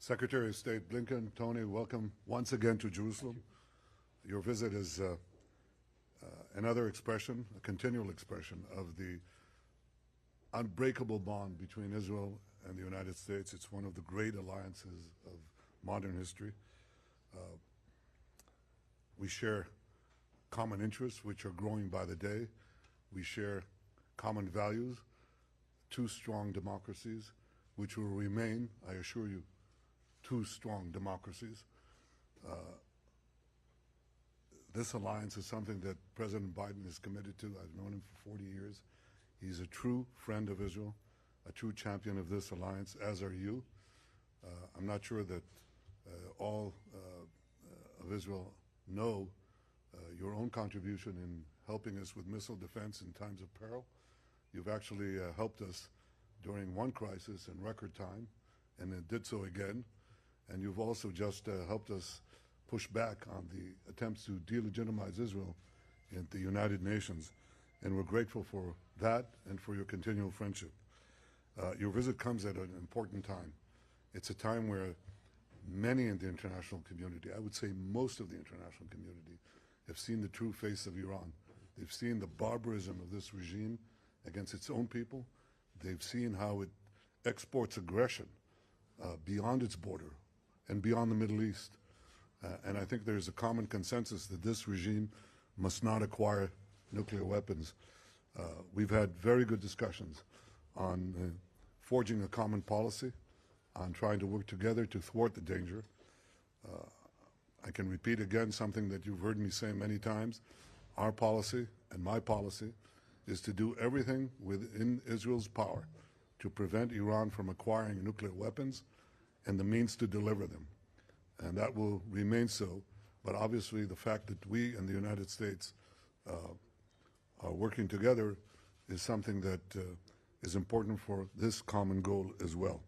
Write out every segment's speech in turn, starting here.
Secretary of State Blinken, Tony, welcome once again to Jerusalem. Your visit is another expression, a continual expression of the unbreakable bond between Israel and the United States. It's one of the great alliances of modern history. We share common interests, which are growing by the day. We share common values, two strong democracies, which will remain, I assure you, two strong democracies. This alliance is something that President Biden is committed to. I've known him for 40 years. He's a true friend of Israel, a true champion of this alliance, as are you. I'm not sure that all of Israel know your own contribution in helping us with missile defense in times of peril. You've actually helped us during one crisis in record time, and it did so again. And you've also just helped us push back on the attempts to delegitimize Israel in the United Nations. And we're grateful for that and for your continual friendship. Your visit comes at an important time. It's a time where many in the international community, I would say most of the international community, have seen the true face of Iran. They've seen the barbarism of this regime against its own people. They've seen how it exports aggression beyond its border and beyond the Middle East. And I think there's a common consensus that this regime must not acquire nuclear weapons. We've had very good discussions on forging a common policy, on trying to work together to thwart the danger. I can repeat again something that you've heard me say many times. Our policy and my policy is to do everything within Israel's power to prevent Iran from acquiring nuclear weapons and the means to deliver them. And that will remain so. But obviously the fact that we and the United States are working together is something that is important for this common goal as well.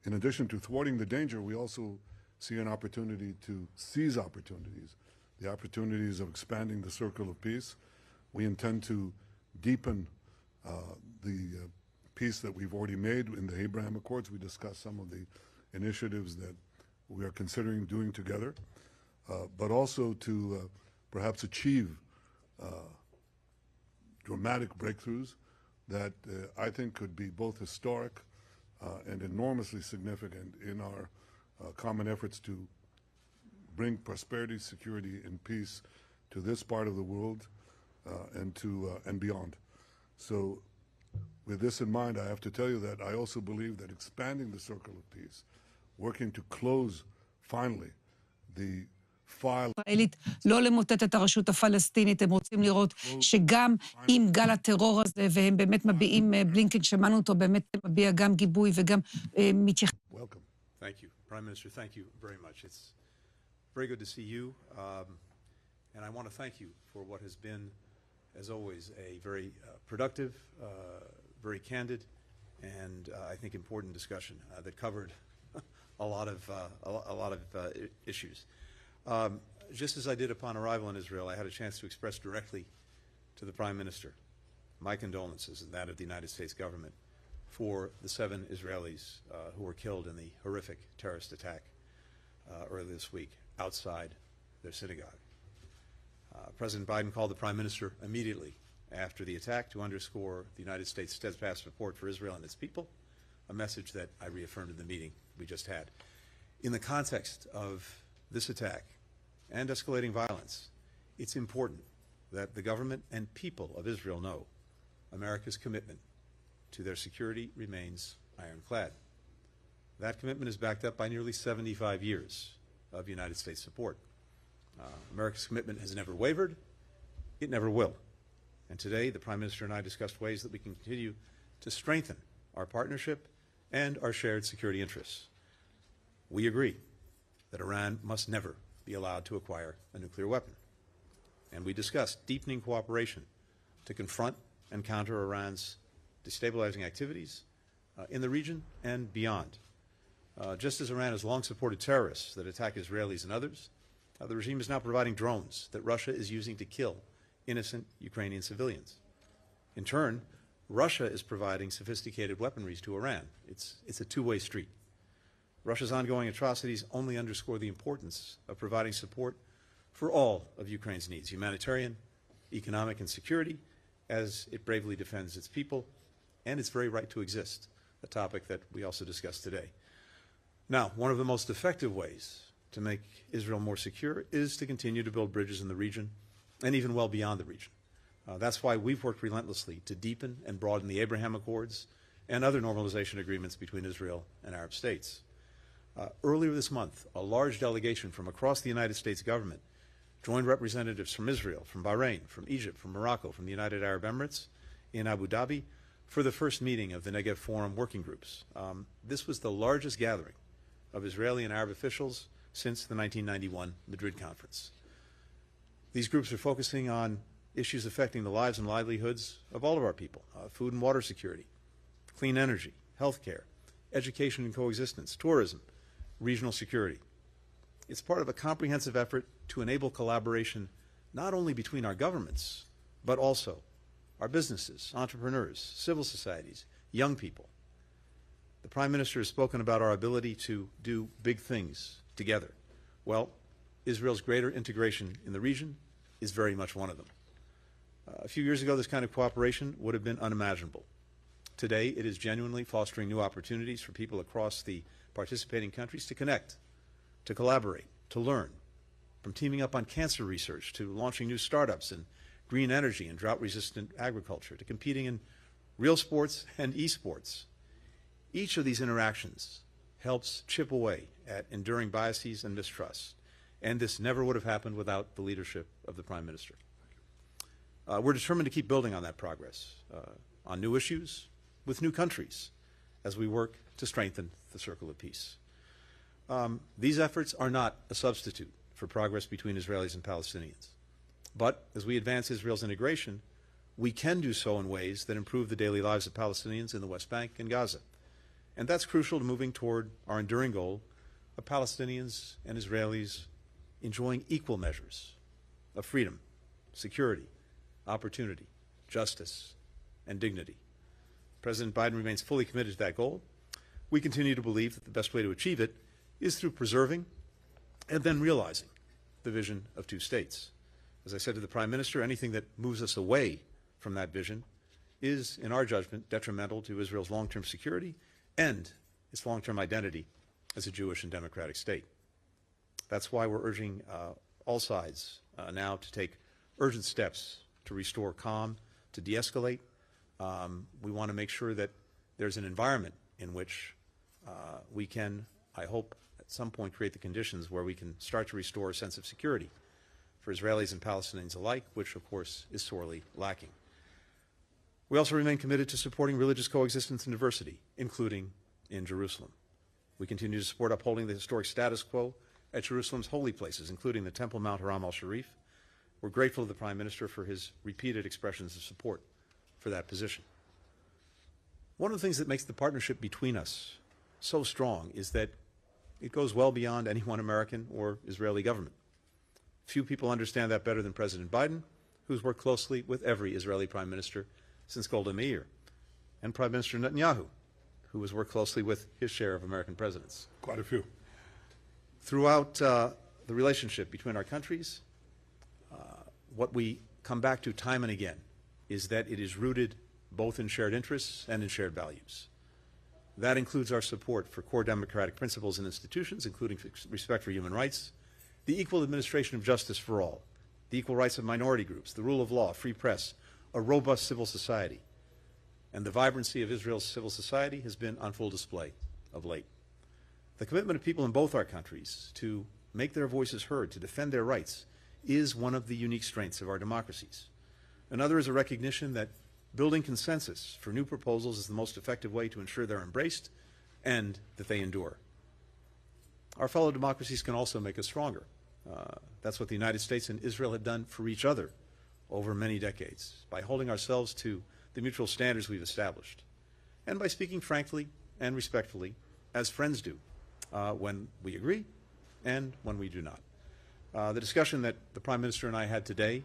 In addition to thwarting the danger, we also see an opportunity to seize opportunities, the opportunities of expanding the circle of peace. We intend to deepen the peace that we've already made in the Abraham Accords. We discussed some of the initiatives that we are considering doing together, but also to perhaps achieve dramatic breakthroughs that I think could be both historic and enormously significant in our common efforts to bring prosperity, security, and peace to this part of the world and beyond. So with this in mind, I have to tell you that I also believe that expanding the circle of peace, working to close finally the file... ישראלית לא למוטט את הרשות הפלסטינית. הם רוצים לראות שגם עם גל הטרור הזה, והם באמת מביעים, בלינקן, שמענו אותו, באמת מביע גם גיבוי וגם מתייחס... Welcome. Thank you. Prime Minister, thank you very much. It's very good to see you, and I want to thank you for what has been, as always, a very productive, very candid, and I think important discussion that covered a lot of issues. Just as I did upon arrival in Israel, I had a chance to express directly to the Prime Minister my condolences and that of the United States government for the 7 Israelis who were killed in the horrific terrorist attack earlier this week outside their synagogue. President Biden called the Prime Minister immediately after the attack to underscore the United States' steadfast support for Israel and its people, a message that I reaffirmed in the meeting we just had. In the context of this attack and escalating violence, it's important that the government and people of Israel know America's commitment to their security remains ironclad. That commitment is backed up by nearly 75 years of United States support. America's commitment has never wavered. It never will. And today, the Prime Minister and I discussed ways that we can continue to strengthen our partnership and our shared security interests. We agree that Iran must never be allowed to acquire a nuclear weapon. And we discussed deepening cooperation to confront and counter Iran's destabilizing activities in the region and beyond. Just as Iran has long supported terrorists that attack Israelis and others, the regime is now providing drones that Russia is using to kill innocent Ukrainian civilians. In turn, Russia is providing sophisticated weaponry to Iran. It's a two-way street. Russia's ongoing atrocities only underscore the importance of providing support for all of Ukraine's needs, humanitarian, economic, and security, as it bravely defends its people and its very right to exist, a topic that we also discussed today. Now, one of the most effective ways to make Israel more secure is to continue to build bridges in the region and even well beyond the region. That's why we've worked relentlessly to deepen and broaden the Abraham Accords and other normalization agreements between Israel and Arab states. Earlier this month, a large delegation from across the United States government joined representatives from Israel, from Bahrain, from Egypt, from Morocco, from the United Arab Emirates in Abu Dhabi for the first meeting of the Negev Forum working groups. This was the largest gathering of Israeli and Arab officials since the 1991 Madrid Conference. These groups are focusing on issues affecting the lives and livelihoods of all of our people, food and water security, clean energy, healthcare, education and coexistence, tourism, regional security. It's part of a comprehensive effort to enable collaboration not only between our governments, but also our businesses, entrepreneurs, civil societies, young people. The Prime Minister has spoken about our ability to do big things together. Well, Israel's greater integration in the region is very much one of them. A few years ago, this kind of cooperation would have been unimaginable. Today, it is genuinely fostering new opportunities for people across the participating countries to connect, to collaborate, to learn, from teaming up on cancer research to launching new startups in green energy and drought-resistant agriculture, to competing in real sports and esports. Each of these interactions helps chip away at enduring biases and mistrust, and this never would have happened without the leadership of the Prime Minister. We're determined to keep building on that progress, on new issues, with new countries, as we work to strengthen the circle of peace. These efforts are not a substitute for progress between Israelis and Palestinians. But as we advance Israel's integration, we can do so in ways that improve the daily lives of Palestinians in the West Bank and Gaza. And that's crucial to moving toward our enduring goal of Palestinians and Israelis enjoying equal measures of freedom, security, opportunity, justice, and dignity. President Biden remains fully committed to that goal. We continue to believe that the best way to achieve it is through preserving and then realizing the vision of two states. As I said to the Prime Minister, anything that moves us away from that vision is, in our judgment, detrimental to Israel's long-term security and its long-term identity as a Jewish and democratic state. That's why we're urging all sides now to take urgent steps to restore calm, to de-escalate. We want to make sure that there's an environment in which we can, I hope, at some point create the conditions where we can start to restore a sense of security for Israelis and Palestinians alike, which, of course, is sorely lacking. We also remain committed to supporting religious coexistence and diversity, including in Jerusalem. We continue to support upholding the historic status quo at Jerusalem's holy places, including the Temple Mount Haram al-Sharif. We're grateful to the Prime Minister for his repeated expressions of support for that position. One of the things that makes the partnership between us so strong is that it goes well beyond any one American or Israeli government. Few people understand that better than President Biden, who's worked closely with every Israeli Prime Minister since Golda Meir, and Prime Minister Netanyahu, who has worked closely with his share of American presidents. Quite a few. Throughout the relationship between our countries, what we come back to time and again is that it is rooted both in shared interests and in shared values. That includes our support for core democratic principles and institutions, including respect for human rights, the equal administration of justice for all, the equal rights of minority groups, the rule of law, free press, a robust civil society. And the vibrancy of Israel's civil society has been on full display of late. The commitment of people in both our countries to make their voices heard, to defend their rights, is one of the unique strengths of our democracies. Another is a recognition that building consensus for new proposals is the most effective way to ensure they're embraced and that they endure. Our fellow democracies can also make us stronger. That's what the United States and Israel have done for each other over many decades, by holding ourselves to the mutual standards we've established, and by speaking frankly and respectfully, as friends do, when we agree and when we do not. The discussion that the Prime Minister and I had today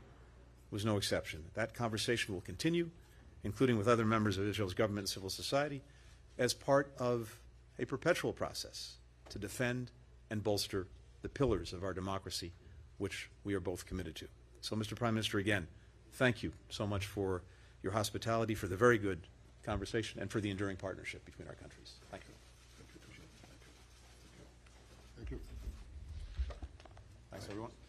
was no exception. That conversation will continue, including with other members of Israel's government and civil society, as part of a perpetual process to defend and bolster the pillars of our democracy, which we are both committed to. So, Mr. Prime Minister, again, thank you so much for your hospitality, for the very good conversation, and for the enduring partnership between our countries. Thank you. Thank you. Thanks, everyone.